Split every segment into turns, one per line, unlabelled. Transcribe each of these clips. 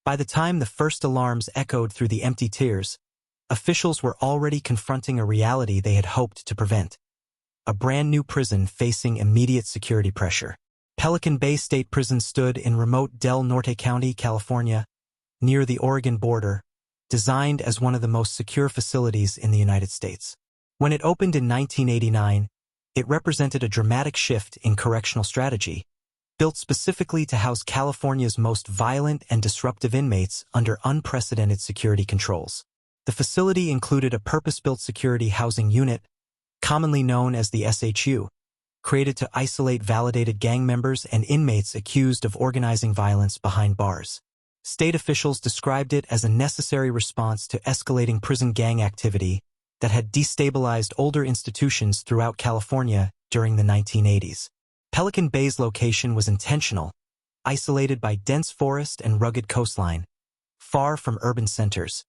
By the time the first alarms echoed through the empty tiers, officials were already confronting a reality they had hoped to prevent. A brand new prison facing immediate security pressure. Pelican Bay State Prison stood in remote Del Norte County, California, near the Oregon border, designed as one of the most secure facilities in the United States. When it opened in 1989, it represented a dramatic shift in correctional strategy, built specifically to house California's most violent and disruptive inmates under unprecedented security controls. The facility included a purpose-built security housing unit, commonly known as the SHU, created to isolate validated gang members and inmates accused of organizing violence behind bars. State officials described it as a necessary response to escalating prison gang activity that had destabilized older institutions throughout California during the 1980s. Pelican Bay's location was intentional, isolated by dense forest and rugged coastline, far from urban centers,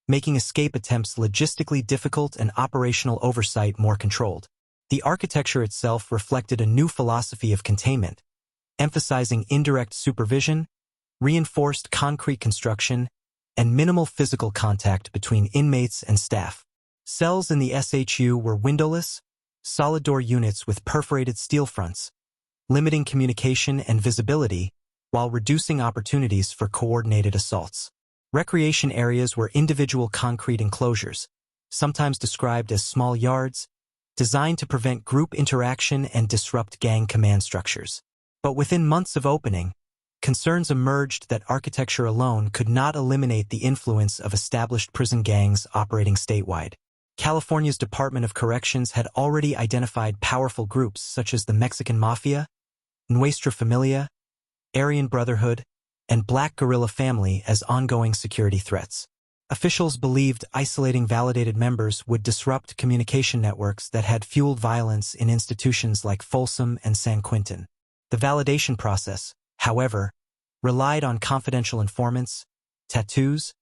making escape attempts logistically difficult and operational oversight more controlled. The architecture itself reflected a new philosophy of containment, emphasizing indirect supervision, reinforced concrete construction, and minimal physical contact between inmates and staff. Cells in the SHU were windowless, solid-door units with perforated steel fronts, limiting communication and visibility while reducing opportunities for coordinated assaults. Recreation areas were individual concrete enclosures, sometimes described as small yards, designed to prevent group interaction and disrupt gang command structures. But within months of opening, concerns emerged that architecture alone could not eliminate the influence of established prison gangs operating statewide. California's Department of Corrections had already identified powerful groups such as the Mexican Mafia, Nuestra Familia, Aryan Brotherhood, and Black Guerrilla Family as ongoing security threats. Officials believed isolating validated members would disrupt communication networks that had fueled violence in institutions like Folsom and San Quentin. The validation process, however, relied on confidential informants, tattoos,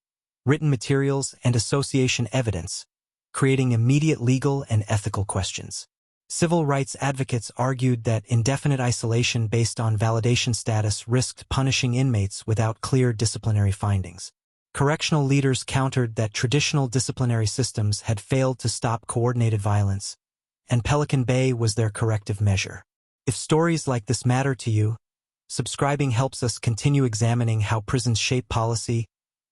written materials, and association evidence, creating immediate legal and ethical questions. Civil rights advocates argued that indefinite isolation based on validation status risked punishing inmates without clear disciplinary findings. Correctional leaders countered that traditional disciplinary systems had failed to stop coordinated violence, and Pelican Bay was their corrective measure. If stories like this matter to you, subscribing helps us continue examining how prisons shape policy,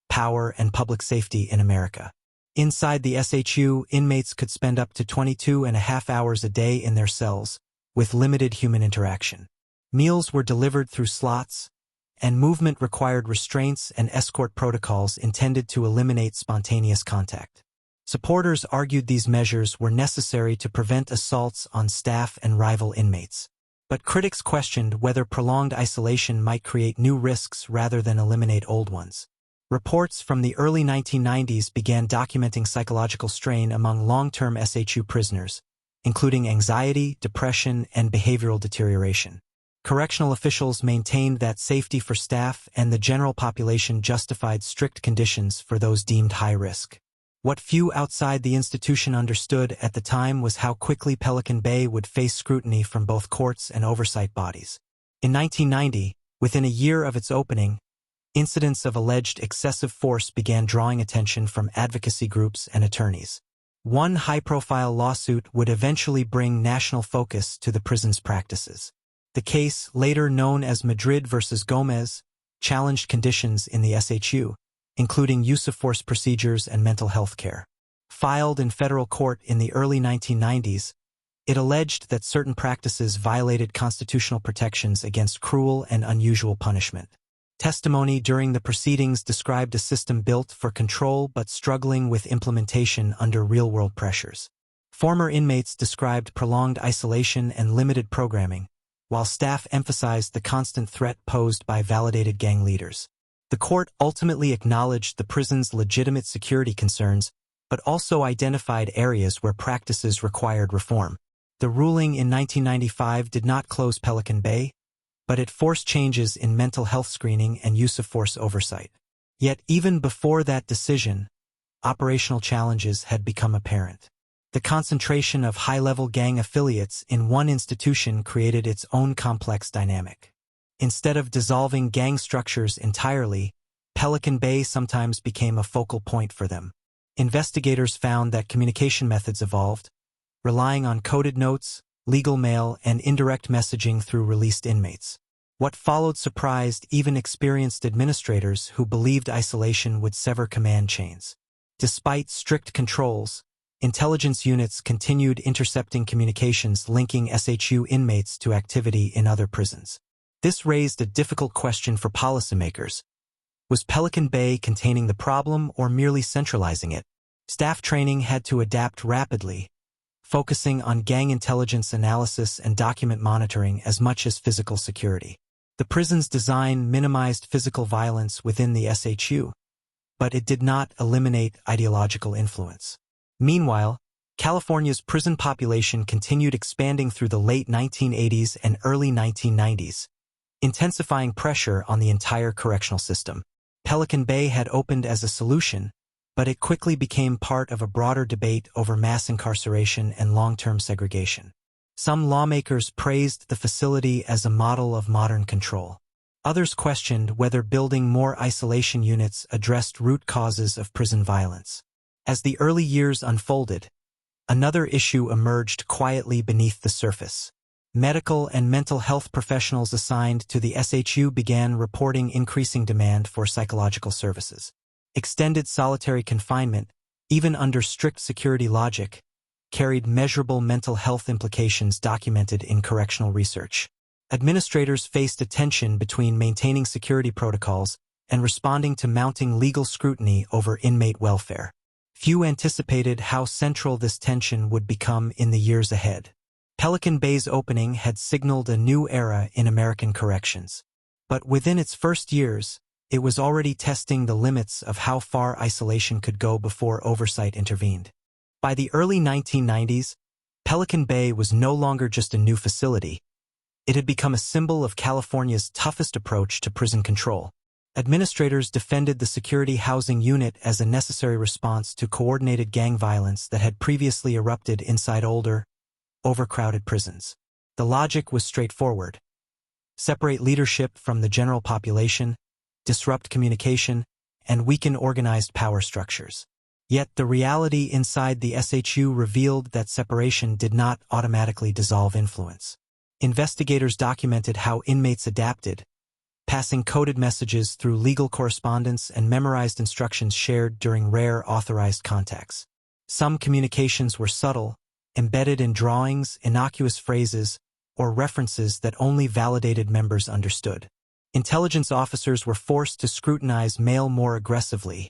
power, and public safety in America. Inside the SHU, inmates could spend up to 22.5 hours a day in their cells, with limited human interaction. Meals were delivered through slots, and movement required restraints and escort protocols intended to eliminate spontaneous contact. Supporters argued these measures were necessary to prevent assaults on staff and rival inmates. But critics questioned whether prolonged isolation might create new risks rather than eliminate old ones. Reports from the early 1990s began documenting psychological strain among long-term SHU prisoners, including anxiety, depression, and behavioral deterioration. Correctional officials maintained that safety for staff and the general population justified strict conditions for those deemed high risk. What few outside the institution understood at the time was how quickly Pelican Bay would face scrutiny from both courts and oversight bodies. In 1990, within a year of its opening, incidents of alleged excessive force began drawing attention from advocacy groups and attorneys. One high-profile lawsuit would eventually bring national focus to the prison's practices. The case, later known as Madrid versus Gomez, challenged conditions in the SHU, including use of force procedures and mental health care. Filed in federal court in the early 1990s, it alleged that certain practices violated constitutional protections against cruel and unusual punishment. Testimony during the proceedings described a system built for control but struggling with implementation under real-world pressures. Former inmates described prolonged isolation and limited programming, while staff emphasized the constant threat posed by validated gang leaders. The court ultimately acknowledged the prison's legitimate security concerns, but also identified areas where practices required reform. The ruling in 1995 did not close Pelican Bay, but it forced changes in mental health screening and use of force oversight. Yet even before that decision, operational challenges had become apparent. The concentration of high-level gang affiliates in one institution created its own complex dynamic. Instead of dissolving gang structures entirely, Pelican Bay sometimes became a focal point for them. Investigators found that communication methods evolved, relying on coded notes, legal mail, and indirect messaging through released inmates. What followed surprised even experienced administrators who believed isolation would sever command chains. Despite strict controls, intelligence units continued intercepting communications linking SHU inmates to activity in other prisons. This raised a difficult question for policymakers. Was Pelican Bay containing the problem or merely centralizing it? Staff training had to adapt rapidly, focusing on gang intelligence analysis and document monitoring as much as physical security. The prison's design minimized physical violence within the SHU, but it did not eliminate ideological influence. Meanwhile, California's prison population continued expanding through the late 1980s and early 1990s, intensifying pressure on the entire correctional system. Pelican Bay had opened as a solution, but it quickly became part of a broader debate over mass incarceration and long-term segregation. Some lawmakers praised the facility as a model of modern control. Others questioned whether building more isolation units addressed root causes of prison violence. As the early years unfolded, another issue emerged quietly beneath the surface. Medical and mental health professionals assigned to the SHU began reporting increasing demand for psychological services. Extended solitary confinement, even under strict security logic, carried measurable mental health implications documented in correctional research. Administrators faced a tension between maintaining security protocols and responding to mounting legal scrutiny over inmate welfare. Few anticipated how central this tension would become in the years ahead. Pelican Bay's opening had signaled a new era in American corrections. But within its first years, it was already testing the limits of how far isolation could go before oversight intervened. By the early 1990s, Pelican Bay was no longer just a new facility. It had become a symbol of California's toughest approach to prison control. Administrators defended the security housing unit as a necessary response to coordinated gang violence that had previously erupted inside older, overcrowded prisons. The logic was straightforward. Separate leadership from the general population, disrupt communication, and weaken organized power structures. Yet the reality inside the SHU revealed that separation did not automatically dissolve influence. Investigators documented how inmates adapted, passing coded messages through legal correspondence and memorized instructions shared during rare authorized contacts. Some communications were subtle, embedded in drawings, innocuous phrases, or references that only validated members understood. Intelligence officers were forced to scrutinize mail more aggressively,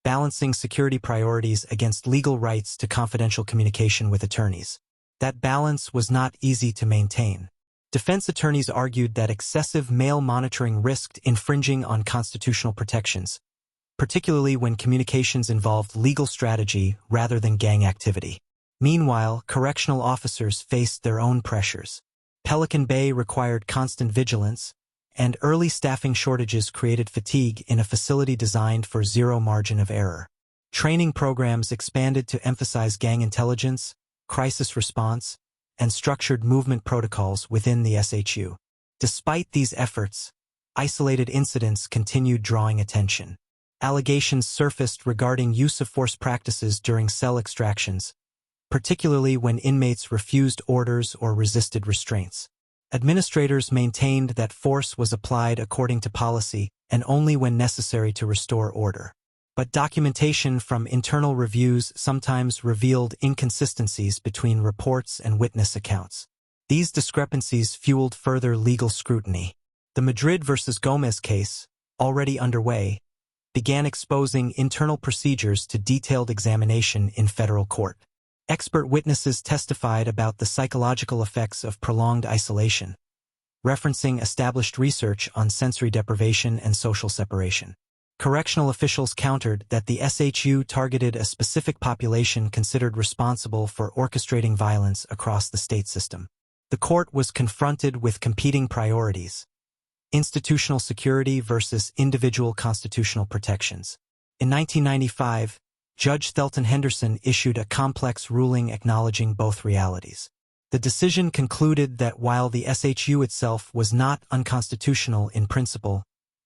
balancing security priorities against legal rights to confidential communication with attorneys. That balance was not easy to maintain. Defense attorneys argued that excessive mail monitoring risked infringing on constitutional protections, particularly when communications involved legal strategy rather than gang activity. Meanwhile, correctional officers faced their own pressures. Pelican Bay required constant vigilance, and early staffing shortages created fatigue in a facility designed for zero margin of error. Training programs expanded to emphasize gang intelligence, crisis response, and structured movement protocols within the SHU. Despite these efforts, isolated incidents continued drawing attention. Allegations surfaced regarding use of force practices during cell extractions, particularly when inmates refused orders or resisted restraints. Administrators maintained that force was applied according to policy and only when necessary to restore order. But documentation from internal reviews sometimes revealed inconsistencies between reports and witness accounts. These discrepancies fueled further legal scrutiny. The Madrid versus Gomez case, already underway, began exposing internal procedures to detailed examination in federal court. Expert witnesses testified about the psychological effects of prolonged isolation, referencing established research on sensory deprivation and social separation. Correctional officials countered that the SHU targeted a specific population considered responsible for orchestrating violence across the state system. The court was confronted with competing priorities: institutional security versus individual constitutional protections. In 1995, Judge Thelton Henderson issued a complex ruling acknowledging both realities. The decision concluded that while the SHU itself was not unconstitutional in principle,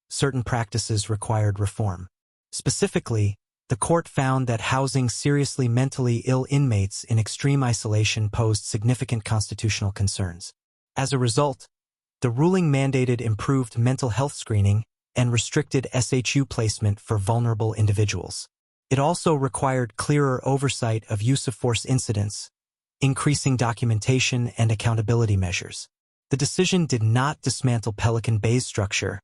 certain practices required reform. Specifically, the court found that housing seriously mentally ill inmates in extreme isolation posed significant constitutional concerns. As a result, the ruling mandated improved mental health screening and restricted SHU placement for vulnerable individuals. It also required clearer oversight of use-of-force incidents, increasing documentation and accountability measures. The decision did not dismantle Pelican Bay's structure,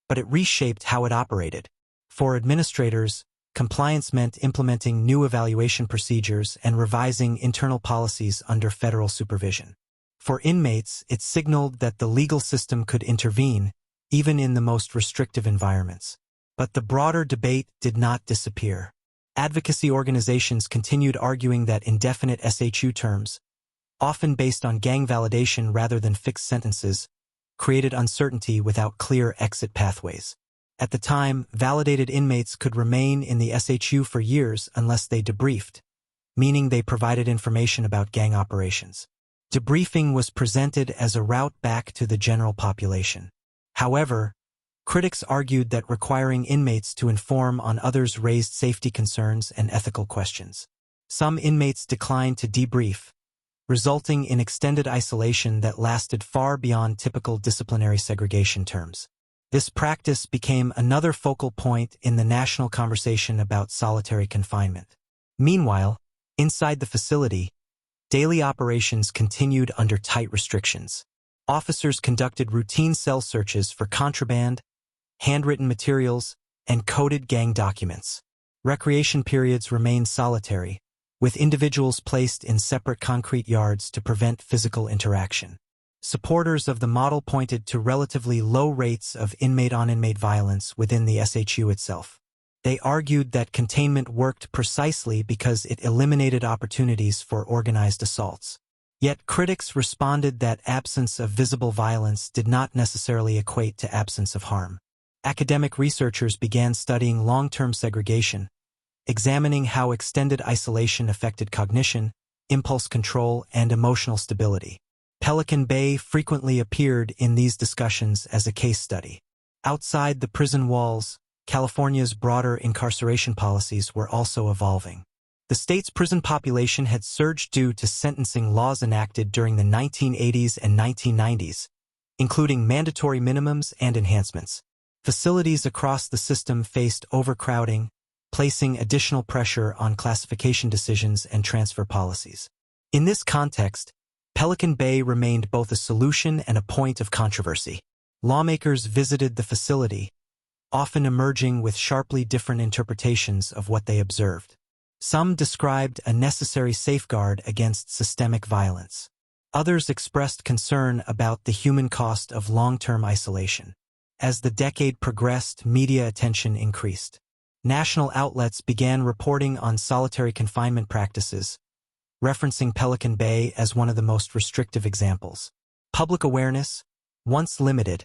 but it reshaped how it operated. For administrators, compliance meant implementing new evaluation procedures and revising internal policies under federal supervision. For inmates, it signaled that the legal system could intervene, even in the most restrictive environments. But the broader debate did not disappear. Advocacy organizations continued arguing that indefinite SHU terms, often based on gang validation rather than fixed sentences, created uncertainty without clear exit pathways. At the time, validated inmates could remain in the SHU for years unless they debriefed, meaning they provided information about gang operations. Debriefing was presented as a route back to the general population. However, critics argued that requiring inmates to inform on others raised safety concerns and ethical questions. Some inmates declined to debrief, resulting in extended isolation that lasted far beyond typical disciplinary segregation terms. This practice became another focal point in the national conversation about solitary confinement. Meanwhile, inside the facility, daily operations continued under tight restrictions. Officers conducted routine cell searches for contraband, handwritten materials, and coded gang documents. Recreation periods remained solitary, with individuals placed in separate concrete yards to prevent physical interaction. Supporters of the model pointed to relatively low rates of inmate-on-inmate violence within the SHU itself. They argued that containment worked precisely because it eliminated opportunities for organized assaults. Yet critics responded that absence of visible violence did not necessarily equate to absence of harm. Academic researchers began studying long-term segregation, examining how extended isolation affected cognition, impulse control, and emotional stability. Pelican Bay frequently appeared in these discussions as a case study. Outside the prison walls, California's broader incarceration policies were also evolving. The state's prison population had surged due to sentencing laws enacted during the 1980s and 1990s, including mandatory minimums and enhancements. Facilities across the system faced overcrowding, placing additional pressure on classification decisions and transfer policies. In this context, Pelican Bay remained both a solution and a point of controversy. Lawmakers visited the facility, often emerging with sharply different interpretations of what they observed. Some described a necessary safeguard against systemic violence. Others expressed concern about the human cost of long-term isolation. As the decade progressed, media attention increased. National outlets began reporting on solitary confinement practices, referencing Pelican Bay as one of the most restrictive examples. Public awareness, once limited,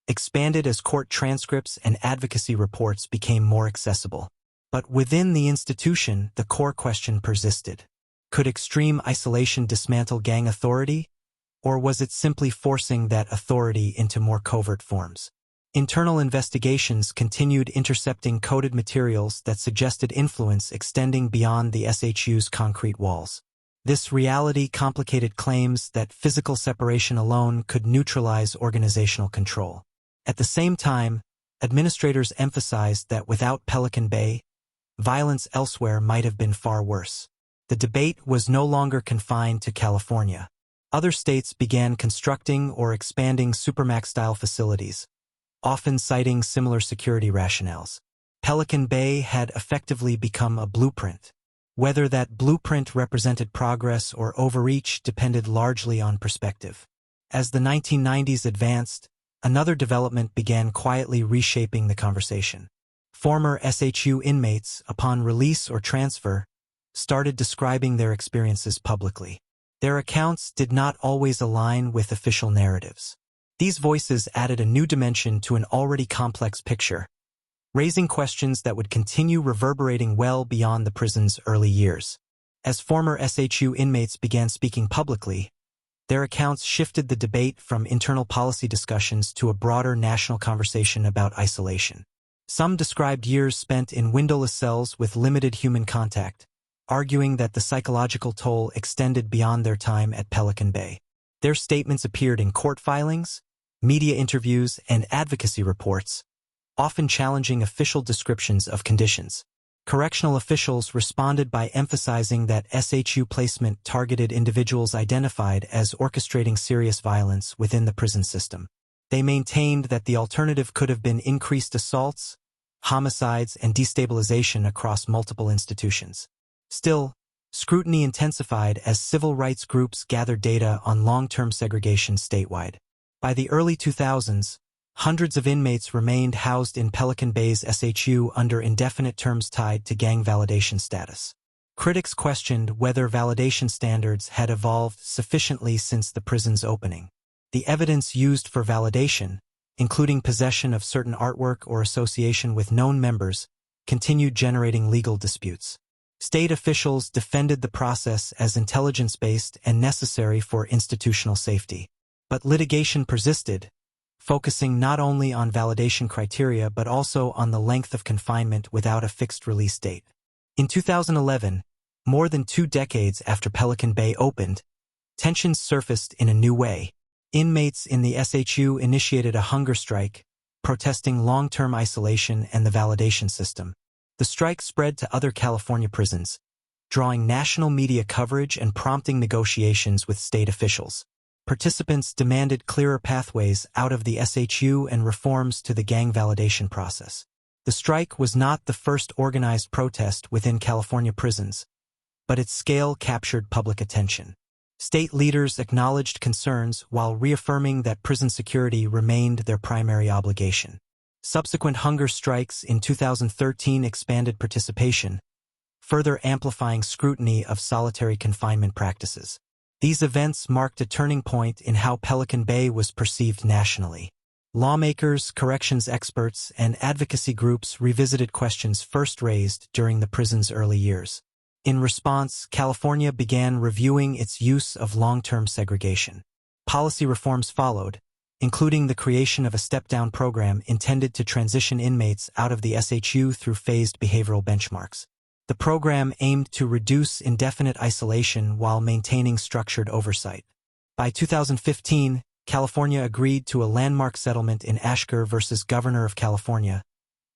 expanded as court transcripts and advocacy reports became more accessible. But within the institution, the core question persisted. Could extreme isolation dismantle gang authority, or was it simply forcing that authority into more covert forms? Internal investigations continued intercepting coded materials that suggested influence extending beyond the SHU's concrete walls. This reality complicated claims that physical separation alone could neutralize organizational control. At the same time, administrators emphasized that without Pelican Bay, violence elsewhere might have been far worse. The debate was no longer confined to California. Other states began constructing or expanding supermax-style facilities, often citing similar security rationales. Pelican Bay had effectively become a blueprint. Whether that blueprint represented progress or overreach depended largely on perspective. As the 1990s advanced, another development began quietly reshaping the conversation. Former SHU inmates, upon release or transfer, started describing their experiences publicly. Their accounts did not always align with official narratives. These voices added a new dimension to an already complex picture, raising questions that would continue reverberating well beyond the prison's early years. As former SHU inmates began speaking publicly, Their accounts shifted the debate from internal policy discussions to a broader national conversation about isolation. Some described years spent in windowless cells with limited human contact, arguing that the psychological toll extended beyond their time at Pelican Bay. Their statements appeared in court filings, media interviews, and advocacy reports, often challenging official descriptions of conditions. Correctional officials responded by emphasizing that SHU placement targeted individuals identified as orchestrating serious violence within the prison system. They maintained that the alternative could have been increased assaults, homicides, and destabilization across multiple institutions. Still, scrutiny intensified as civil rights groups gathered data on long-term segregation statewide. By the early 2000s, hundreds of inmates remained housed in Pelican Bay's SHU under indefinite terms tied to gang validation status. Critics questioned whether validation standards had evolved sufficiently since the prison's opening. The evidence used for validation, including possession of certain artwork or association with known members, continued generating legal disputes. State officials defended the process as intelligence-based and necessary for institutional safety. But litigation persisted, focusing not only on validation criteria but also on the length of confinement without a fixed release date. In 2011, more than 2 decades after Pelican Bay opened, tensions surfaced in a new way. Inmates in the SHU initiated a hunger strike, protesting long-term isolation and the validation system. The strike spread to other California prisons, drawing national media coverage and prompting negotiations with state officials. Participants demanded clearer pathways out of the SHU and reforms to the gang validation process. The strike was not the first organized protest within California prisons, but its scale captured public attention. State leaders acknowledged concerns while reaffirming that prison security remained their primary obligation. Subsequent hunger strikes in 2013 expanded participation, further amplifying scrutiny of solitary confinement practices. These events marked a turning point in how Pelican Bay was perceived nationally. Lawmakers, corrections experts, and advocacy groups revisited questions first raised during the prison's early years. In response, California began reviewing its use of long-term segregation. Policy reforms followed, including the creation of a step-down program intended to transition inmates out of the SHU through phased behavioral benchmarks. The program aimed to reduce indefinite isolation while maintaining structured oversight. By 2015, California agreed to a landmark settlement in Ashker versus Governor of California,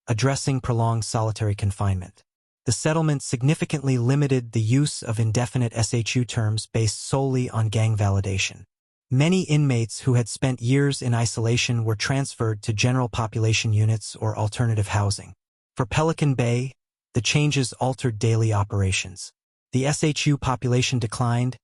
addressing prolonged solitary confinement. The settlement significantly limited the use of indefinite SHU terms based solely on gang validation. Many inmates who had spent years in isolation were transferred to general population units or alternative housing. For Pelican Bay, the changes altered daily operations. The SHU population declined,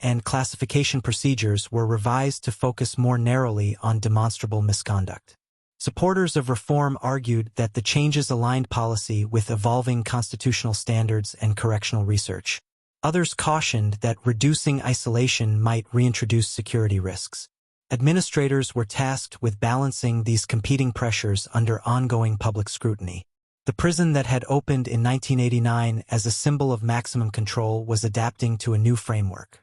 and classification procedures were revised to focus more narrowly on demonstrable misconduct. Supporters of reform argued that the changes aligned policy with evolving constitutional standards and correctional research. Others cautioned that reducing isolation might reintroduce security risks. Administrators were tasked with balancing these competing pressures under ongoing public scrutiny. The prison that had opened in 1989 as a symbol of maximum control was adapting to a new framework.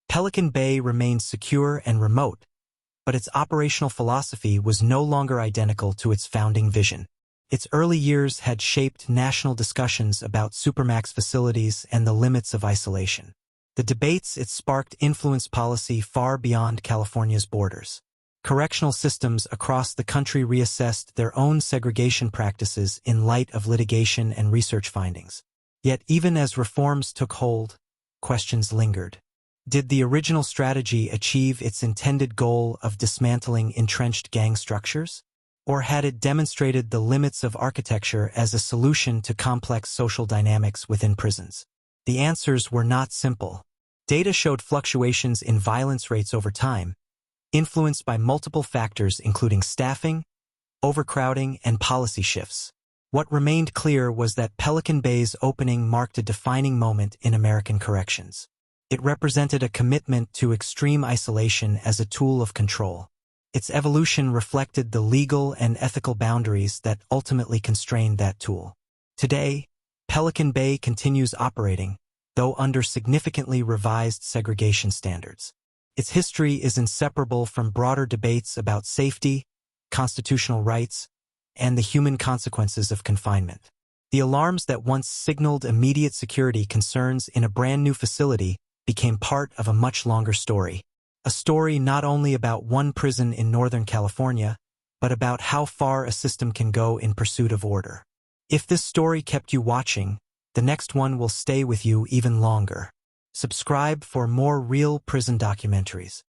Pelican Bay remained secure and remote, but its operational philosophy was no longer identical to its founding vision. Its early years had shaped national discussions about supermax facilities and the limits of isolation. The debates it sparked influenced policy far beyond California's borders. Correctional systems across the country reassessed their own segregation practices in light of litigation and research findings. Yet even as reforms took hold, questions lingered. Did the original strategy achieve its intended goal of dismantling entrenched gang structures? Or had it demonstrated the limits of architecture as a solution to complex social dynamics within prisons? The answers were not simple. Data showed fluctuations in violence rates over time, influenced by multiple factors including staffing, overcrowding, and policy shifts. What remained clear was that Pelican Bay's opening marked a defining moment in American corrections. It represented a commitment to extreme isolation as a tool of control. Its evolution reflected the legal and ethical boundaries that ultimately constrained that tool. Today, Pelican Bay continues operating, though under significantly revised segregation standards. Its history is inseparable from broader debates about safety, constitutional rights, and the human consequences of confinement. The alarms that once signaled immediate security concerns in a brand new facility became part of a much longer story. A story not only about one prison in Northern California, but about how far a system can go in pursuit of order. If this story kept you watching, the next one will stay with you even longer. Subscribe for more real prison documentaries.